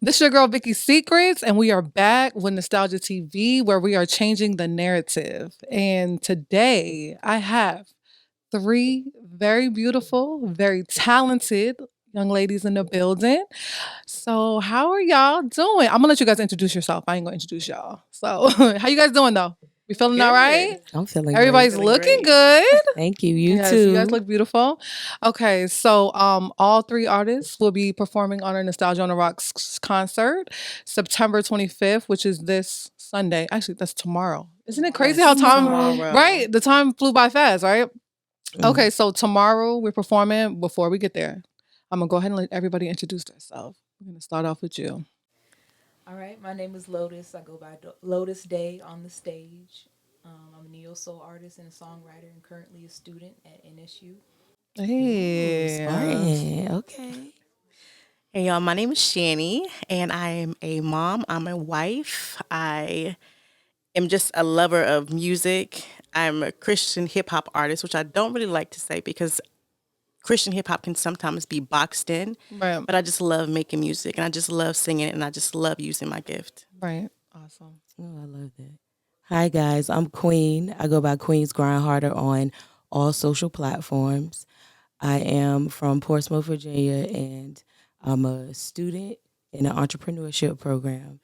This is your girl Vicky Secrets, and we are back with Nostalgia TV, where we are changing the narrative. And today, I have three very beautiful, very talented young ladies in the building. So, how are y'all doing? I'm gonna let you guys introduce yourself. I ain't gonna introduce y'all. So, how you guys doing though? We feeling all right? Good. I'm feeling great. Everybody's Feeling looking great. good. Thank you. You Yes, you guys too. look beautiful. Okay, so all three artists will be performing on our Nostalgia on the Rocks concert September 25th, which is this Sunday. Actually, that's tomorrow. Isn't it crazy Yes, how time tomorrow. right? The time flew by fast, right? Mhm. Okay, so tomorrow we're performing. Before we get there, I'm gonna go ahead and let everybody introduce themselves. We're gonna start off with you. All right, my name is Lotus. I go by Lotus Day on the stage. I'm a neo soul artist and a songwriter, and currently a student at NSU. Ooh, Hey. Spartan. Okay. Hey y'all, my name is Shanny and I am a mom. I'm a wife. I am just a lover of music. I'm a Christian hip hop artist, which I don't really like to say because Christian hip hop can sometimes be boxed in, Right, but I just love making music and I just love singing and I just love using my gift. right. Awesome. Oh, I love that. Hi guys, I'm Queen. I go by Queen's Grind Harder on all social platforms. I am from Portsmouth, Virginia, and I'm a student in an entrepreneurship program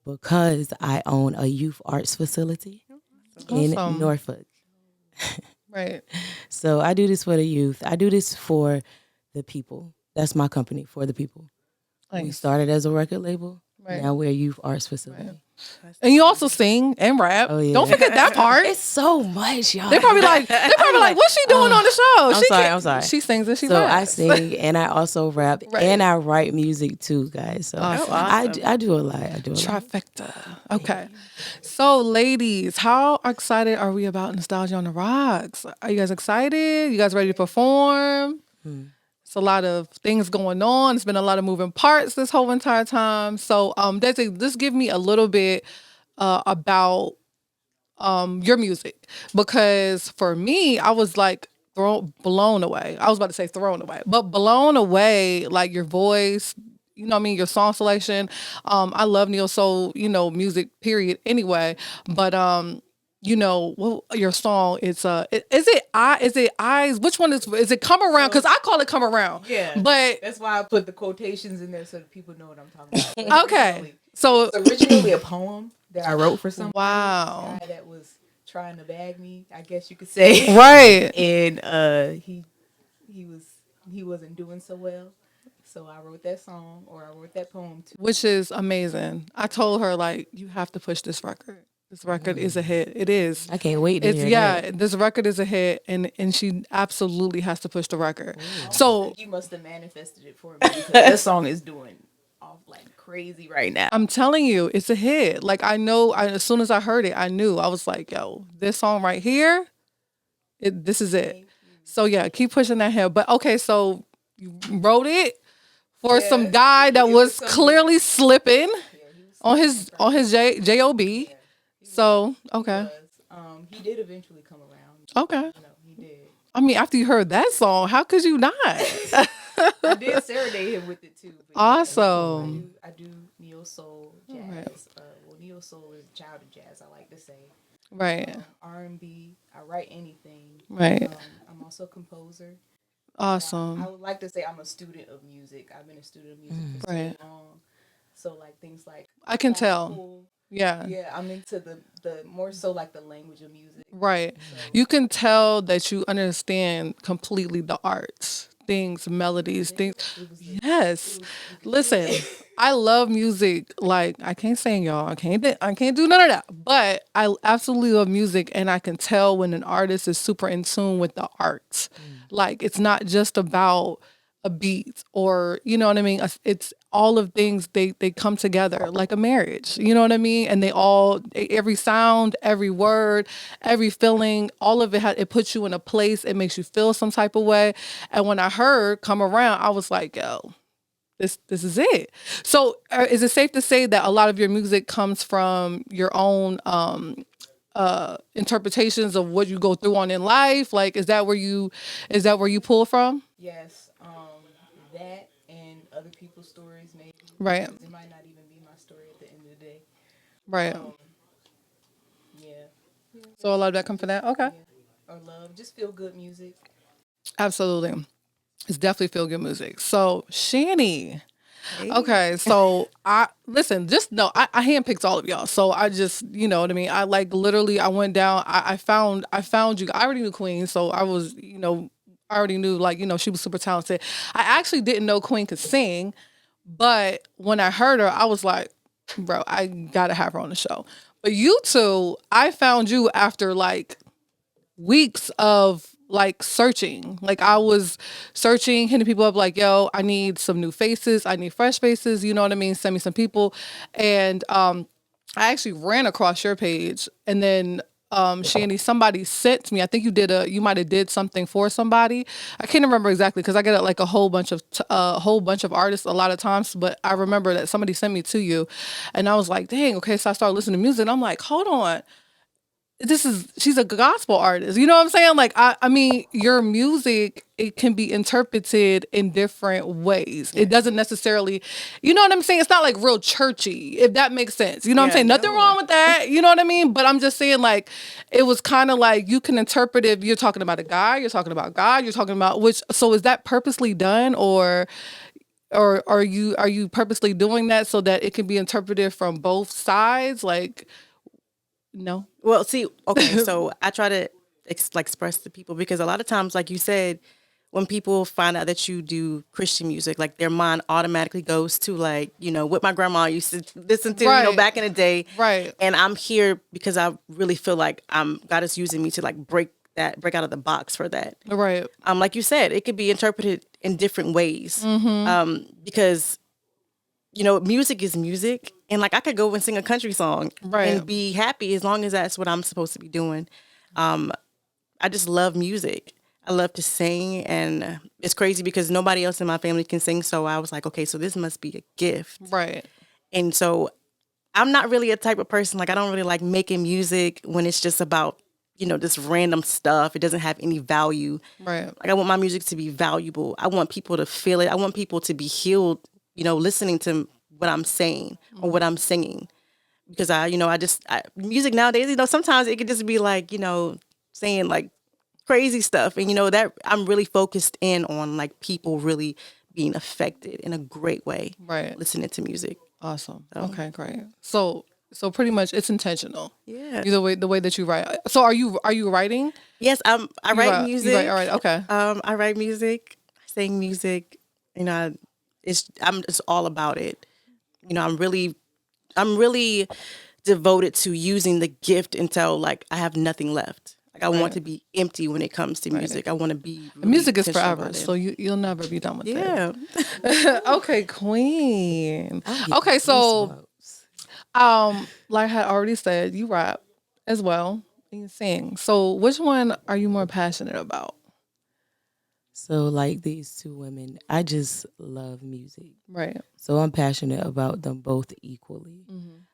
because I own a youth arts facility in Awesome. Norfolk. Right. So I do this for the youth. I do this for the people. That's my company, for the people. We Nice. started as a record label. Right. Now we're a youth arts facility. Right. And you also sing and rap. Oh yeah. Don't forget that part. It's so much, y'all. They probably like, what's she doing on the show? I'm She sorry, can- I'm sorry. She sings and she So I raps. sing and I also rap Right. and I write music too, guys. So Awesome. I do a lot. I do a lot. Trifecta. Okay. So, ladies, how excited are we about Nostalgia on the Rocks? Are you guys excited? You guys ready to perform? It's a lot of things going on. It's been a lot of moving parts this whole entire time. So, Desi, just give me a little bit about your music, because for me, I was like blown away. I was about to say thrown away, but blown away. Like your voice, you know what I mean, your song selection. I love neo soul, music. Period. Anyway, but well, your song is is it eyes? Which one is it? Come around, because I call it come around. Yeah, But that's why I put the quotations in there so that people know what I'm talking about. But okay, so it's originally a poem that I wrote for somebody. wow, Guy that was trying to bag me, I guess you could say. right. And he was he wasn't doing so well. So I wrote that song, or I wrote that poem too. Which is amazing. I told her, like, you have to push this record. This record is a hit. It is. I can't wait to It's hear yeah. that. This record is a hit, and she absolutely has to push the record. I So think you must have manifested it for me because that song is doing off like crazy right now. I'm telling you, it's a hit. Like I know. As soon as I heard it, I knew. I was like, yo, this song right here, this is it. So yeah, keep pushing that hit. But okay, so you wrote it for some guy that was clearly slipping on his job. So okay, He did eventually come around. okay. You know, he did. I mean, after you heard that song, how could you not? I did serenade him with it too. But Awesome. I do neo soul jazz. Right. Well, neo soul is a child of jazz. I like to say Right. R&B. I write anything. Right. I'm also a composer. Awesome. I would like to say I'm a student of music. I've been a student of music for Right. so long. So like things like I can tell. classical. Yeah. Yeah, I'm into the more so like the language of music. Right. So You can tell that you understand completely the arts, things, melodies, things. it was Yes. Listen, I love music. Like I can't sing, y'all. I can't do none of that. But I absolutely love music, and I can tell when an artist is super in tune with the arts. Like it's not just about a beat, or you know what I mean. It's all of things, they come together like a marriage. You know what I mean. And they all, every sound, every word, every feeling, all of it it puts you in a place. It makes you feel some type of way. And when I heard "Come Around," I was like, yo, this is it. So is it safe to say that a lot of your music comes from your own interpretations of what you go through on in life? Like is that where you pull from? yes, that and other people's stories maybe. Right. It might not even be my story at the end of the day. Right. Yeah. So a lot of that come from that. Okay. Or love, just feel good music. Absolutely. It's definitely feel good music. So Shanny. Hey. Okay, so I listen, just know I handpicked all of y'all. So I just, you know what I mean? I like literally I went down, I found you. I already knew Queen, so I was, I already knew like, she was super talented. I actually didn't know Queen could sing, but when I heard her, I was like, bro, I gotta have her on the show. But you two, I found you after like weeks of like searching. Like I was searching, hitting people up like, yo, I need some new faces. I need fresh faces. You know what I mean? Send me some people. And I actually ran across your page and then Shandy, somebody sent me. I think you might have did something for somebody. I can't remember exactly because I get like a whole bunch of artists a lot of times. But I remember that somebody sent me to you, and I was like, dang, okay. So I started listening to music. And I'm like, hold on, she's a gospel artist. You know what I'm saying? Like, I mean, your music, it can be interpreted in different ways. It doesn't necessarily, you know what I'm saying? It's not like real churchy, if that makes sense. You know what I'm saying? Nothing wrong with that. You know what I mean? But I'm just saying, like, it was kind of like you can interpret it. You're talking about a guy, you're talking about God, you're talking about so is that purposely done, or are you purposely doing that so that it can be interpreted from both sides? Like, no. Well, see, okay, so I try to express to people because a lot of times, like you said, when people find out that you do Christian music, like their mind automatically goes to like, what my grandma used to listen to, Right. back in the day. Right. And I'm here because I really feel like God is using me to like break out of the box for that. Right. Like you said, it could be interpreted in different ways. Because music is music, and like I could go and sing a country song and be happy as long as that's what I'm supposed to be doing. I just love music. I love to sing, and it's crazy because nobody else in my family can sing. So I was like, okay, so this must be a gift. Right. And so I'm not really a type of person, like I don't really like making music when it's just about, this random stuff. It doesn't have any value. Right. Like I want my music to be valuable. I want people to feel it. I want people to be healed, listening to what I'm saying or what I'm singing. Because music nowadays, sometimes it could just be like, saying like crazy stuff. And, that I'm really focused in on like people really being affected in a great way. Right. Listening to music. Awesome. Okay, great. So pretty much it's intentional. Yeah. The way that you write. So are you writing? Yes, I write music. All right. Okay. I write music. I sing music. It's all about it. I'm really devoted to using the gift until like I have nothing left. Like I want to be empty when it comes to music. I want to be really music is intentional forever, about it. so you'll never be done with it. Yeah. Okay, Queen. I'm getting Okay, so goosebumps. like I had already said, you rap as well and you sing. So which one are you more passionate about? So like these two women, I just love music. Right. So I'm passionate about them both equally.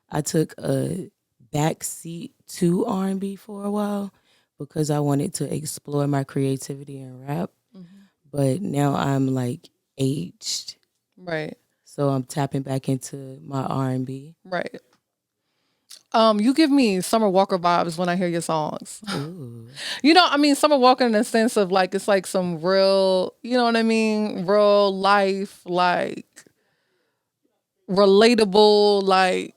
I took a back seat to R&B for a while because I wanted to explore my creativity in rap. But now I'm like aged. Right. So I'm tapping back into my R&B. Right. You give me Summer Walker vibes when I hear your songs. Ooh. I mean, Summer Walker in the sense of like, it's like some real, you know what I mean? Real life, like relatable, like,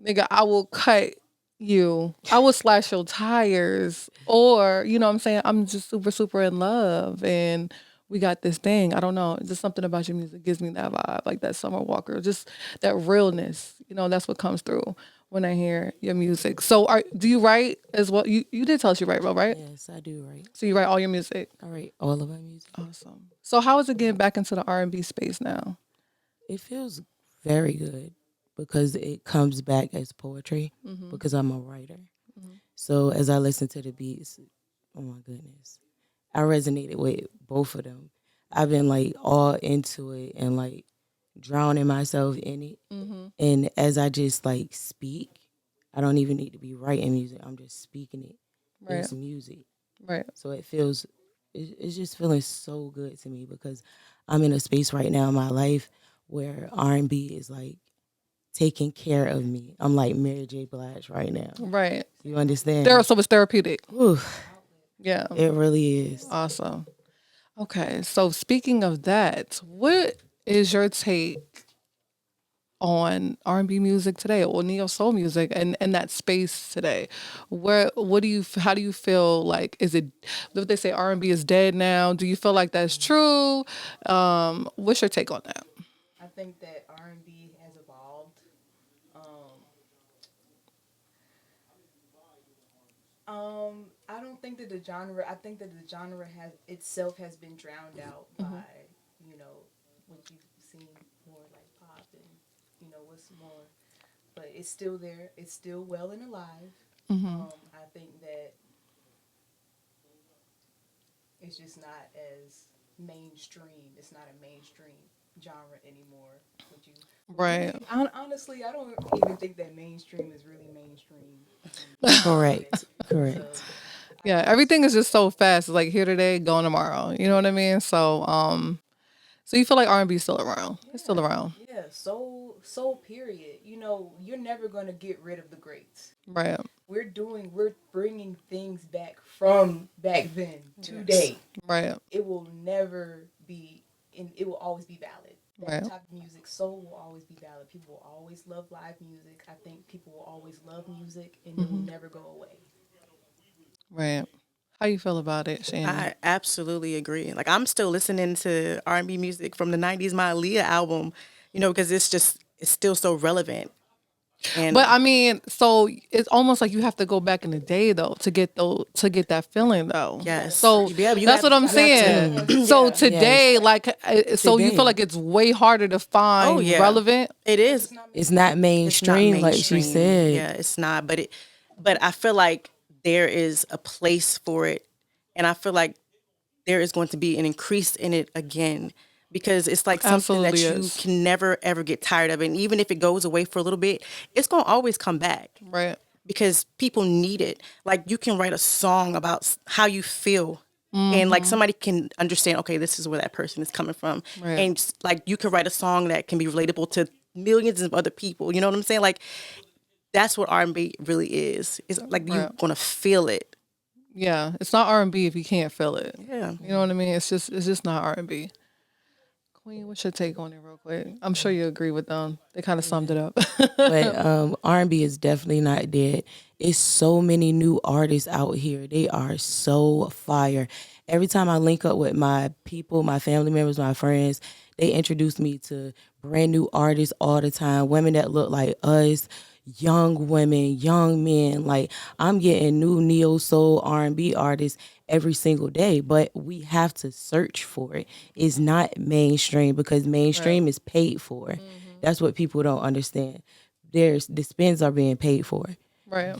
nigga, I will cut you. I will slash your tires. Or, you know what I'm saying? I'm just super, super in love and we got this thing. I don't know. Just something about your music gives me that vibe, like that Summer Walker, just that realness. That's what comes through when I hear your music. So do you write as well? You did tell us you write well, right? Yes, I do write. So you write all your music? I write all of my music. Awesome. So how is it getting back into the R&B space now? It feels very good because it comes back as poetry because I'm a writer. So as I listen to the beats, oh my goodness, I resonated with both of them. I've been like all into it and like drowning myself in it. And as I just like speak, I don't even need to be writing music. I'm just speaking it. Right. It's music. Right. So it's just feeling so good to me because I'm in a space right now in my life where R&B is like taking care of me. I'm like Mary J. Blige right now. Right. You understand? So it's therapeutic. Ooh, Yeah. it really is. Awesome. Okay. So speaking of that, what is your take on R&B music today or neo soul music and that space today? How do you feel like, is it, if they say R&B is dead now, do you feel like that's true? What's your take on that? I think that R&B has evolved. I don't think that the genre. I think that the genre has been drowned out by what you've seen more like pop and what's more. But it's still there. It's still well and alive. I think that it's just not as mainstream. It's not a mainstream genre anymore. Would you? Right. Honestly, I don't even think that mainstream is really mainstream. Correct. Yeah, everything is just so fast. It's like here today, gone tomorrow. You know what I mean? So, so you feel like R&B is still around? It's still around, Yeah, soul period. You're never gonna get rid of the greats. right? We're bringing things back from back then today. Right, It will never be, and it will always be valid. That right, type of music, soul will always be valid. People will always love live music. I think people will always love music, and it will never go away. right. How you feel about it, Shannon? I absolutely agree. Like I'm still listening to R&B music from the '90s, my Aaliyah album, because it's still so relevant. And But I mean, so it's almost like you have to go back in the day though to get that feeling though. yes, So yeah, that's what I'm saying. So today, like, so you Today. feel like it's way harder to find oh yeah, relevant. it is. It's not It's not mainstream, like she mainstream. said. Yeah, it's not. But I feel like there is a place for it, and I feel like there is going to be an increase in it again because it's like something that Absolutely you is. can never ever get tired of, and even if it goes away for a little bit, it's going to always come back Right. because people need it. Like you can write a song about how you feel. And like somebody can understand, okay, this is where that person is coming from, Right. and like you can write a song that can be relatable to millions of other people. You know what I'm saying? Like that's what R&B really is. It's like you're Right. gonna feel it. Yeah, it's not R&B if you can't feel it. Yeah. You know what I mean? It's just not R&B. Queen, what's your take on it, real quick? I'm sure you agree with them. They kind of summed it up. But R&B is definitely not dead. It's so many new artists out here. They are so fire. Every time I link up with my people, my family members, my friends, they introduce me to brand new artists all the time. Women that look like us, young women, young men. Like I'm getting new neo soul R&B artists every single day, but we have to search for it. It's not mainstream because mainstream is paid for. That's what people don't understand. The spins are being paid for. Right.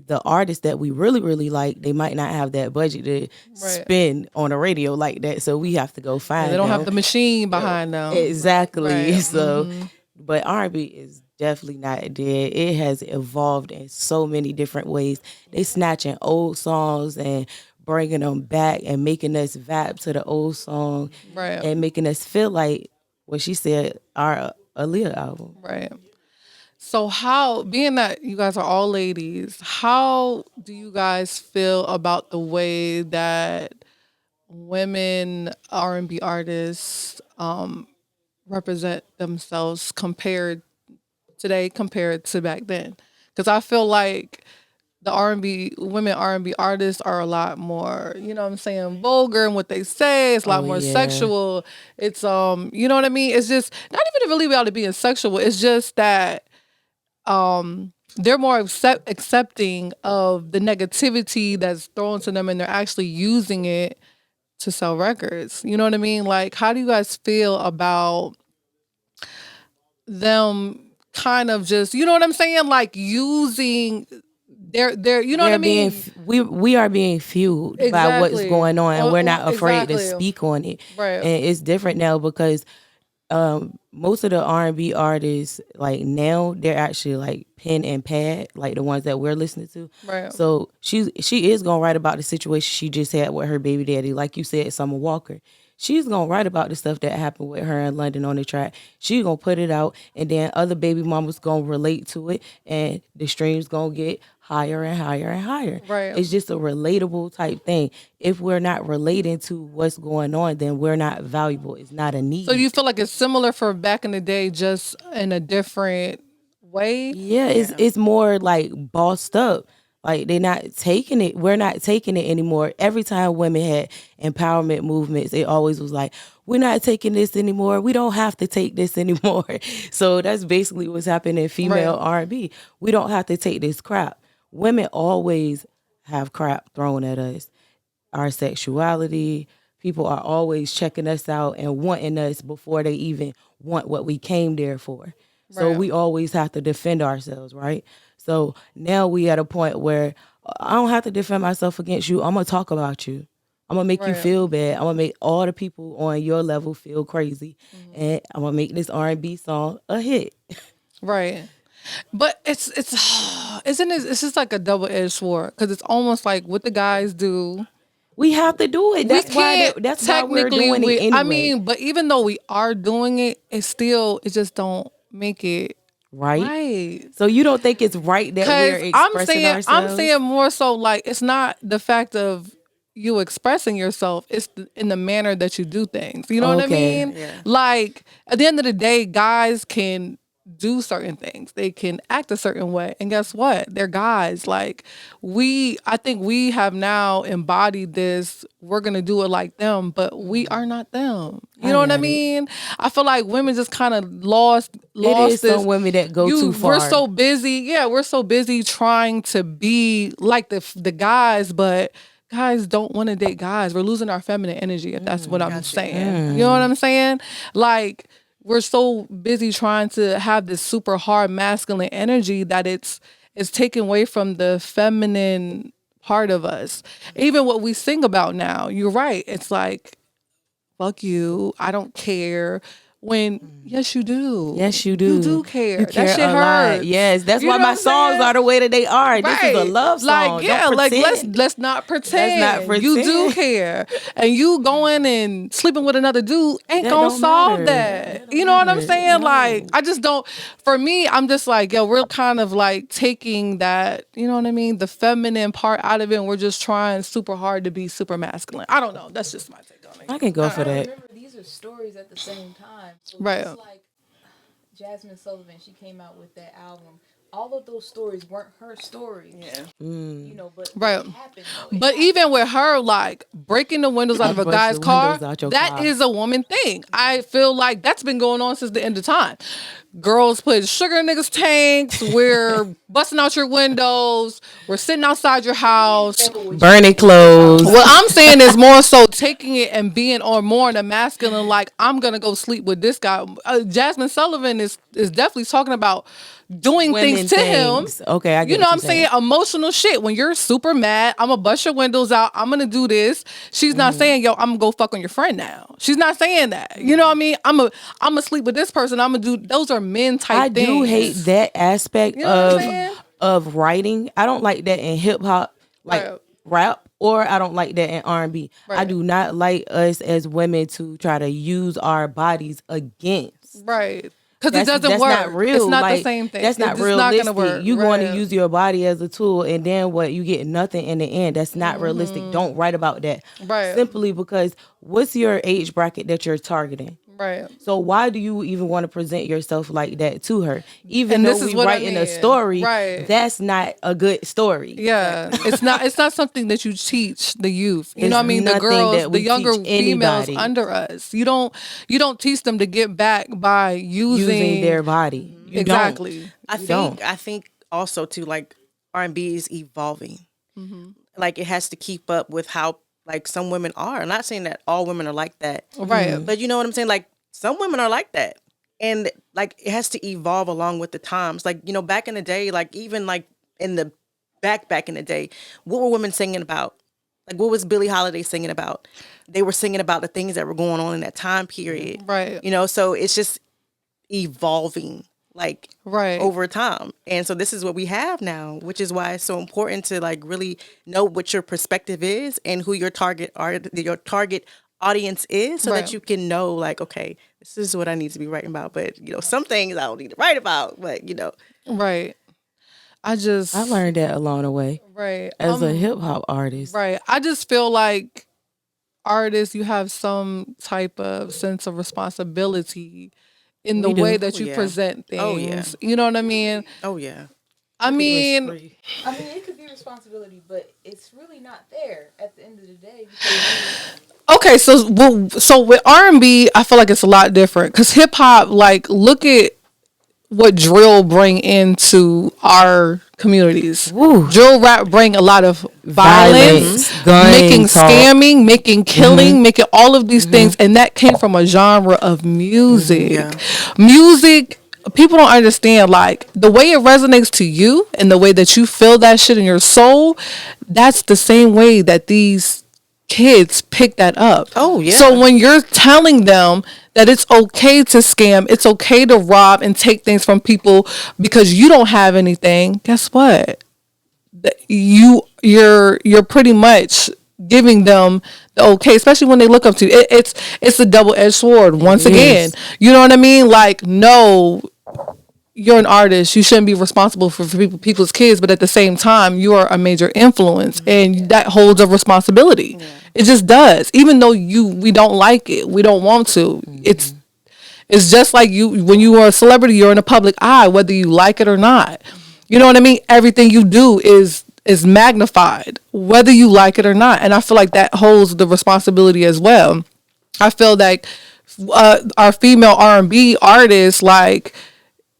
The artists that we really, really like, they might not have that budget to spin on a radio like that. So we have to go find They don't them. have the machine behind them. Exactly. Right. So, but R&B is definitely not dead. It has evolved in so many different ways. They snatching old songs and bringing them back and making us vibe to the old song, Right. and making us feel like what she said, our Aaliyah album. Right. So how, being that you guys are all ladies, how do you guys feel about the way that women R&B artists represent themselves compared to back then? Because I feel like the women R&B artists are a lot more, you know what I'm saying, vulgar in what they say. It's a lot Oh, more yeah. sexual. It's you know what I mean? It's just not even really about it being sexual. It's just that they're more accepting of the negativity that's thrown to them, and they're actually using it to sell records. You know what I mean? Like, how do you guys feel about them kind of just, you know what I'm saying? Like using their you know what I mean? We are being fueled by what's Exactly. going on, and we're not afraid to Exactly. speak on it. Right. And it's different now because most of the R&B artists, like now, they're actually like pen and pad, like the ones that we're listening to. Right. So she is gonna write about the situation she just had with her baby daddy, like you said, Summer Walker. she's gonna write about the stuff that happened with her in London on the track. She's gonna put it out, and then other baby mamas gonna relate to it, and the streams gonna get higher and higher and higher. Right. It's just a relatable type thing. If we're not relating to what's going on, then we're not valuable. It's not a need. So you feel like it's similar for back in the day, just in a different way? Yeah, it's more like bossed up. Like they're not taking it. We're not taking it anymore. Every time women had empowerment movements, it always was like, we're not taking this anymore. We don't have to take this anymore. So that's basically what's happening in female R&B. We don't have to take this crap. Women always have crap thrown at us. Our sexuality, people are always checking us out and wanting us before they even want what we came there for. So we always have to defend ourselves, right? So now we at a point where I don't have to defend myself against you. I'm going to talk about you. I'm going to make you feel bad. I'm going to make all the people on your level feel crazy. And I'm going to make this R&B song a hit. Right. But it's isn't it, it's just like a double-edged sword, because it's almost like what the guys do. We have to do it. That's why we're doing it anyway. I mean, but even though we are doing it, it just don't make it right. So you don't think it's right that we're expressing ourselves? I'm saying more so like it's not the fact of you expressing yourself, it's in the manner that you do things. You know what I mean? Yeah. Like at the end of the day, guys can do certain things. They can act a certain way. And guess what? They're guys. Like I think we have now embodied this, we're going to do it like them, but we are not them. You know what I mean? I feel like women just kind of lost it is this. Some women that go too far. We're so busy. Yeah, we're so busy trying to be like the guys, but guys don't want to date guys. We're losing our feminine energy, if that's what I'm saying. You know what I'm saying? Like, we're so busy trying to have this super hard masculine energy that it's taken away from the feminine part of us. Even what we sing about now, you're right. It's like, fuck you, I don't care. When yes you do. Yes you do. You do care. You care that shit a hurts. lot. Yes, that's why my songs are the way that they are. Right. This is a love song. Like yeah, like let's not pretend. You do care. And you going and sleeping with another dude ain't gonna solve that. You know what I'm saying? No. Like I just don't. For me, I'm just like yo, we're kind of like taking that. You know what I mean? The feminine part out of it, and we're just trying super hard to be super masculine. I don't know. That's just my take on it. I can go for that. Stories at the same time. So right. It's like Jasmine Sullivan, she came out with that album. All of those stories weren't her stories. Yeah. You know, but right. It happened, but even with her, like breaking the windows out of a guy's car, that is a woman thing. I feel like that's been going on since the end of time. Girls put sugar in niggas' tanks. We're busting out your windows. We're sitting outside your house. Burning clothes. What I'm saying is more so taking it and being on more in a masculine, like, I'm going to go sleep with this guy. Jasmine Sullivan is definitely talking about doing things to him. Okay, I get you know what I'm saying? Emotional shit. When you're super mad, I'm going to bust your windows out. I'm going to do this. She's not saying, yo, I'm going to go fuck on your friend now. She's not saying that. You know what I mean? I'm going to sleep with this person. I'm going to do, those are men type things. I do hate that aspect of writing. I don't like that in hip hop, like rap, or I don't like that in R&B. I do not like us as women to try to use our bodies against. Right. Because it doesn't work. Not real. It's not the same thing. That's not realistic. Not work. You going to use your body as a tool, and then what? You get nothing in the end. That's not realistic. Don't write about that. Right. Simply because what's your age bracket that you're targeting? Right. So why do you even want to present yourself like that to her? Even though we writing a story, that's not a good story. Yeah. It's not something that you teach the youth. You know what I mean? The girls, the younger females under us. You don't teach them to get back by using their body. You exactly. Don't. I think also too, like R&B is evolving. Mm-hmm. Like it has to keep up with how like some women are. I'm not saying that all women are like that. Right. But you know what I'm saying? Like some women are like that. And like it has to evolve along with the times. Like, you know, back in the day, like even like in the back in the day, what were women singing about? Like what was Billie Holiday singing about? They were singing about the things that were going on in that time period. Right. You know, so it's just evolving like over time. And so this is what we have now, which is why it's so important to like really know what your perspective is and who your target audience is, so Right. that you can know, like, okay, this is what I need to be writing about. But some things I don't need to write about. But Right. I learned that along the way right. as a hip hop artist. Right. I just feel like artists, you have some type of sense of responsibility in the We do. way that Oh, you yeah. present Oh, yeah. things. You know what I mean? oh yeah, I mean, it could be responsibility, but it's really not there at the end of the day. Because okay, so with R&B, I feel like it's a lot different cuz hip hop, like, look at what drill bring into our communities. Woo. Drill rap bring a lot of violence, gun making talk. scamming, making killing, making all of these things, and that came from a genre of music. Yeah. Music, people don't understand, like, the way it resonates to you and the way that you feel that shit in your soul, that's the same way that these kids pick that up. Oh, yeah. So when you're telling them that it's okay to scam, it's okay to rob and take things from people because you don't have anything, guess what? You're pretty much giving them the okay, especially when they look up to you. It's a double-edged sword once again. You know what I mean? Like, no, you're an artist, you shouldn't be responsible for people's kids, but at the same time, you are a major influence, and that holds a responsibility. It just does, even though we don't like it, we don't want to. It's just like when you are a celebrity, you're in a public eye, whether you like it or not. You know what I mean? Everything you do is magnified, whether you like it or not, and I feel like that holds the responsibility as well. I feel like our female R&B artists, like,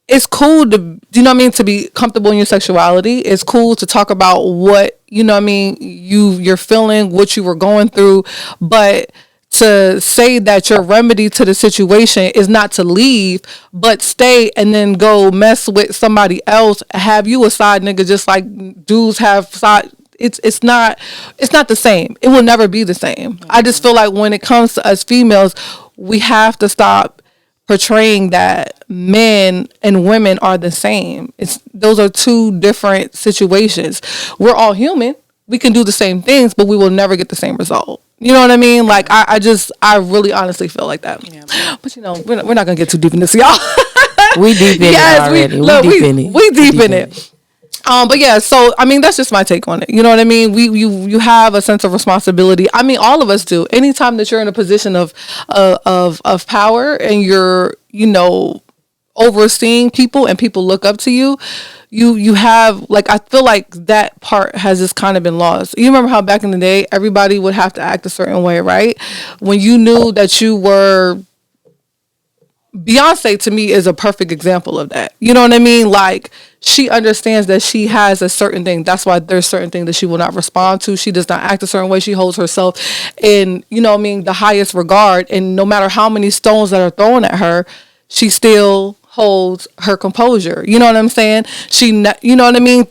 it's cool to, you know what I mean, to be comfortable in your sexuality. It's cool to talk about what, you know what I mean, you're feeling, what you were going through, but to say that your remedy to the situation is not to leave, but stay and then go mess with somebody else, have you a side nigga just like dudes have side. It's not the same. It will never be the same. I just feel like when it comes to us females, we have to stop portraying that men and women are the same. Those are two different situations. We're all human. We can do the same things, but we will never get the same result. You know what I mean? Like, I really honestly feel like that. Yeah. But we're not gonna get too deep in this, y'all. We deep in it already. We deep in it. But yeah, so I mean, that's just my take on it. You know what I mean? You have a sense of responsibility. I mean, all of us do. Anytime that you're in a position of power and you're, overseeing people and people look up to you, you have, like, I feel like that part has just kind of been lost. You remember how back in the day everybody would have to act a certain way, right? When you knew that you were Beyonce, to me, is a perfect example of that. You know what I mean? Like, she understands that she has a certain thing. That's why there's certain things that she will not respond to. She does not act a certain way. She holds herself in, the highest regard. And no matter how many stones that are thrown at her, she still holds her composure. You know what I'm saying? You know what I mean?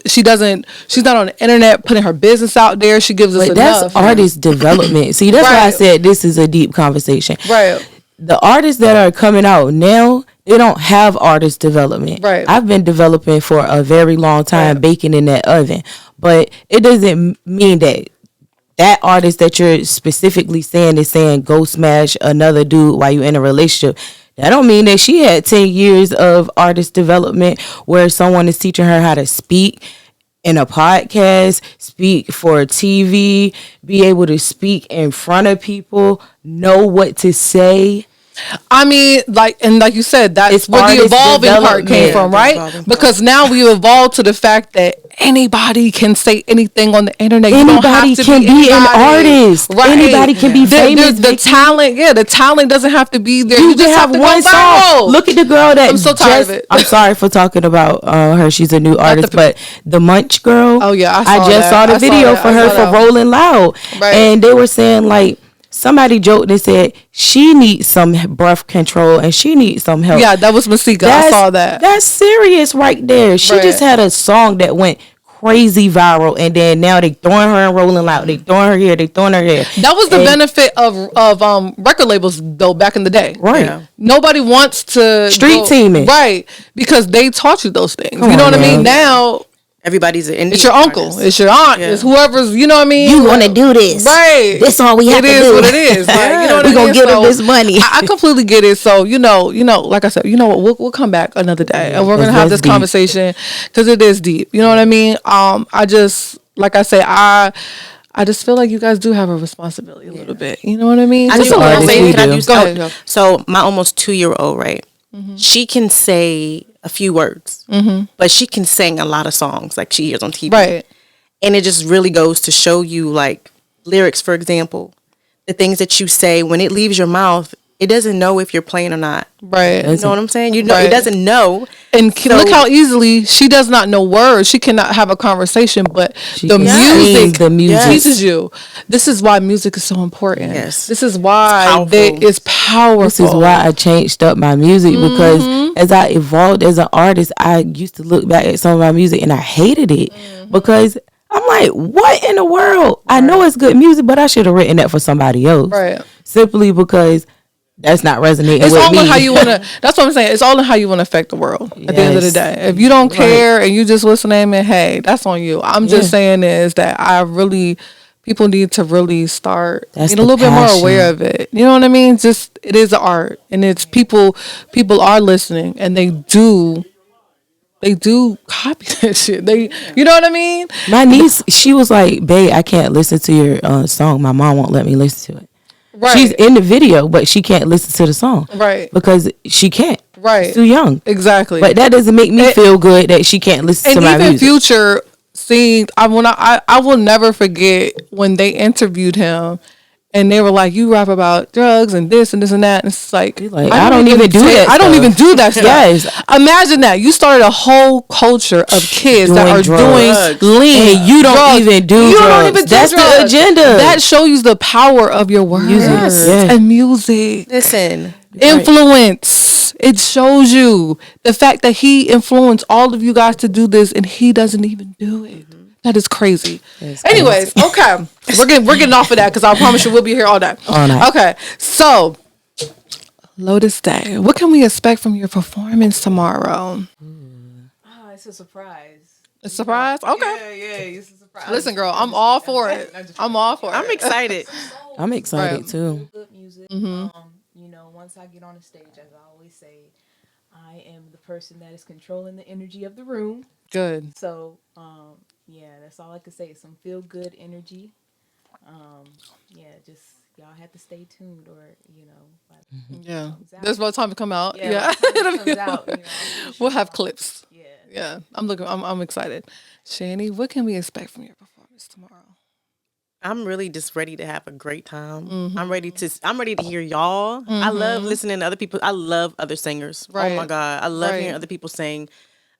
She's not on the internet putting her business out there. She gives us enough. That's artist development. See, that's why I said this is a deep conversation. Right. The artists that are coming out now, they don't have artist development. Right. I've been developing for a very long time, baking in that oven. But it doesn't mean that artist that you're specifically saying is saying go smash another dude while you're in a relationship. That don't mean that she had 10 years of artist development where someone is teaching her how to speak in a podcast, speak for TV, be able to speak in front of people, know what to say. I mean, like you said, that's where the evolving part came from, right? Because now we evolved to the fact that anybody can say anything on the internet. Anybody can be an artist. Right. Anybody can be famous. The talent doesn't have to be there. You just have one song. Look at the girl that I'm so tired of it. I'm sorry for talking about her. She's a new artist, but the Munch girl. Oh yeah, I just saw the video for her for Rolling Loud, and they were saying, like, somebody joked and said she needs some breath control and she needs some help. Yeah, that was Masika. I saw that. That's serious right there. She just had a song that went crazy viral, and then now they throwing her in Rolling Loud. They throwing her here. They throwing her here. That was the benefit of record labels, though, back in the day. Right. Yeah. Nobody wants to street teaming. Right. Because they taught you those things. You know what I mean? Now Everybody's an Indian It's your uncle. artist. It's your aunt. Yeah. It's whoever's. You know what I mean? You want to do this, Right. This all we have It to is do. what it is. Like, you know what We I gonna mean? give them So, this money. I completely get it. So like I said, you know what? We'll come back another day and we're gonna have this That's deep. conversation because it is deep. You know what I mean? I just like I say, I just feel like you guys do have a responsibility a little bit. You know what I mean? I Just just a want little to say, we bit. can I do. use, Go ahead. Go. so my almost 2-year-old, right? She can say a few words, but she can sing a lot of songs like she hears on TV. Right. And it just really goes to show you, like, lyrics, for example, the things that you say, when it leaves your mouth, it doesn't know if you're playing or not. Right. You know what I'm saying? You know, Right. it doesn't know. And So- look how easily she does not know words. She cannot have a conversation, but She the can music sing the music. teaches you. This is why music is so important. Yes. This is why It's it's powerful. This is why I changed up my music because Mm-hmm. as I evolved as an artist, I used to look back at some of my music and I hated it Mm-hmm. because I'm like, what in the world? I know it's good music, but I should have written that for somebody else. Right. Simply because that's not resonating It's with all me. in how you want to. That's what I'm saying. It's all in how you want to affect the world. At the end of the Yes. day, if you don't care and you just listening, and hey, that's on you. I'm just Yeah. saying is that people need to really start That's being the a little bit more passion. aware of it. You know what I mean? Just it is an art, and it's people are listening, and they do copy that shit. You know what I mean? My niece, she was like, babe, I can't listen to your song. My mom won't let me listen to it. Right. She's in the video, but she can't listen to the song. Right. Because she can't. Right. She's too young. Exactly. But that doesn't make me feel good that she can't listen to And my even music. Future seen. I will never forget when they interviewed him, and they were like, "You rap about drugs and this and this and that." And it's like, I don't even do that I don't stuff. even do that stuff. Yes. Imagine that you started a whole culture of kids that Doing are drugs. doing lean. And you don't drugs. even do You don't drugs. even do That's the drugs. agenda. That shows you the power of your words Yes. and music. Listen, Influence. It shows you the fact that he influenced all of you guys to do this, and he doesn't even do it. That is crazy. That's Anyways, okay, we're getting off of that because I promise you we'll be here all day. All night. Okay, so Lotus Day. What can we expect from your performance tomorrow? It's a surprise. A surprise? Okay. Yeah, it's a surprise. Listen, girl, I'm all for it. I'm all for it. I'm excited. I'm excited Right. too. Good music. Once I get on the stage, as I always say, I am the person that is controlling the energy of the room. Good. So, that's all I could say. Some feel good energy. Just y'all have to stay tuned, or Yeah. out. There's no time to come out. yeah, Yeah. by the time it comes out, I'm pretty We'll sure have I'll- clips. Yeah. Yeah. I'm excited. Shanny, what can we expect from your performance tomorrow? I'm really just ready to have a great time. I'm ready to hear y'all. I love listening to other people. I love other singers. Right. Oh my God. I love Right. hearing other people sing.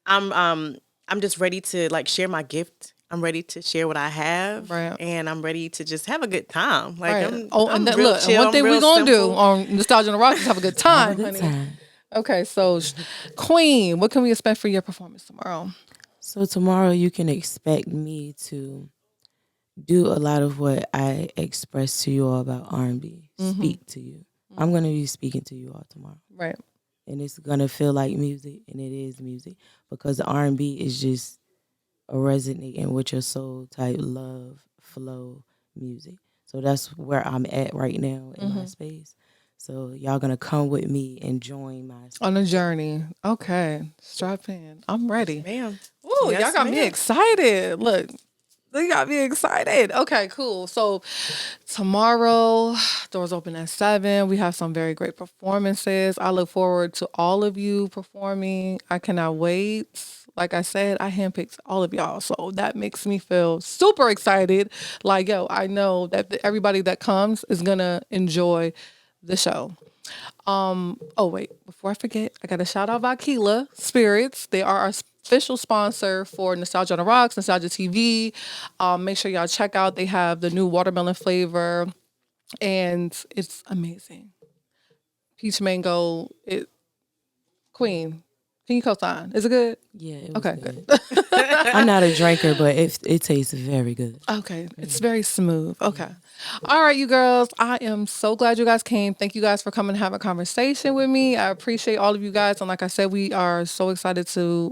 I'm just ready to like share my gift. I'm ready to share what I have. Right. And I'm ready to just have a good time. Like Right. I'm And I'm then, real look, and chill, one thing I'm we're real gonna do simple. on Nostalgia on the Rocks is have a good time, Good honey. time. Okay, so Queen, what can we expect for your performance tomorrow? So tomorrow you can expect me to do a lot of what I express to you all about R&B. Speak to you. I'm going to be speaking to you all tomorrow. Right. And it's going to feel like music, and it is music, because the R&B is just a resonating with your soul type love flow music. So that's where I'm at right now in my space. So y'all going to come with me and join my space. On a journey. Okay. Strap in. I'm ready. Ma'am. Ooh, Yes, y'all got me ma'am. excited. Look, they got me excited. Okay, cool. So tomorrow, doors open at 7. We have some very great performances. I look forward to all of you performing. I cannot wait. Like I said, I handpicked all of y'all. So that makes me feel super excited. Like, yo, I know that everybody that comes is going to enjoy the show. Oh wait, before I forget, I gotta shout out Vakila Spirits. They are our official sponsor for Nostalgia on the Rocks, Nostalgia TV. Make sure y'all check out. They have the new watermelon flavor, and it's amazing. Peach mango. Queen. Can you co-sign? Is it good? Yeah, it was Okay, good. I'm not a drinker, but it tastes very good. Okay, it's very smooth. Okay. All right, you girls. I am so glad you guys came. Thank you guys for coming and have a conversation with me. I appreciate all of you guys. And like I said, we are so excited to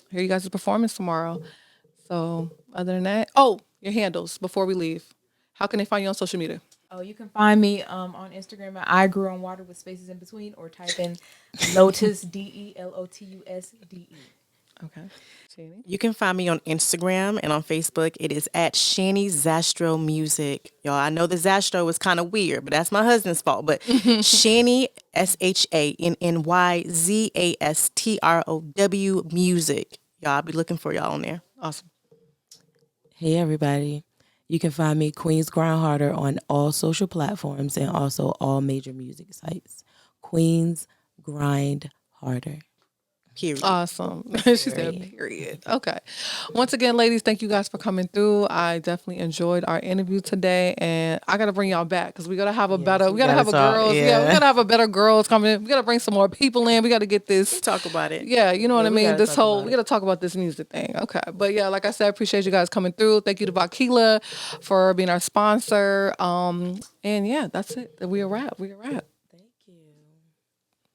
hear you guys' performance tomorrow. So other than that, oh, your handles before we leave. How can they find you on social media? Oh, you can find me on Instagram at I Grew on Water with spaces in between, or type in Lotus DELOTUSDE. Okay. Shanny. You can find me on Instagram and on Facebook. It is at Shanny Zastro Music. Y'all, I know the Zastro is kind of weird, but that's my husband's fault. But Shanny, SHANNYZASTROW Music. Y'all, I'll be looking for y'all on there. Awesome. Hey, everybody. You can find me, Queen's Grind Harder, on all social platforms and also all major music sites. Queen's Grind Harder. Period. Awesome. She said, period. Okay. Once again, ladies, thank you guys for coming through. I definitely enjoyed our interview today, and I got to bring y'all back because we got to have a better, we got to have a girls. Yeah, we got to have a better girls coming. We got to bring some more people in. We got to get this. Talk about it. Yeah, you know what I mean? This whole, about we got to talk about this music thing. Okay. But yeah, like I said, I appreciate you guys coming through. Thank you to Vakila for being our sponsor. And yeah, that's it. We a wrap.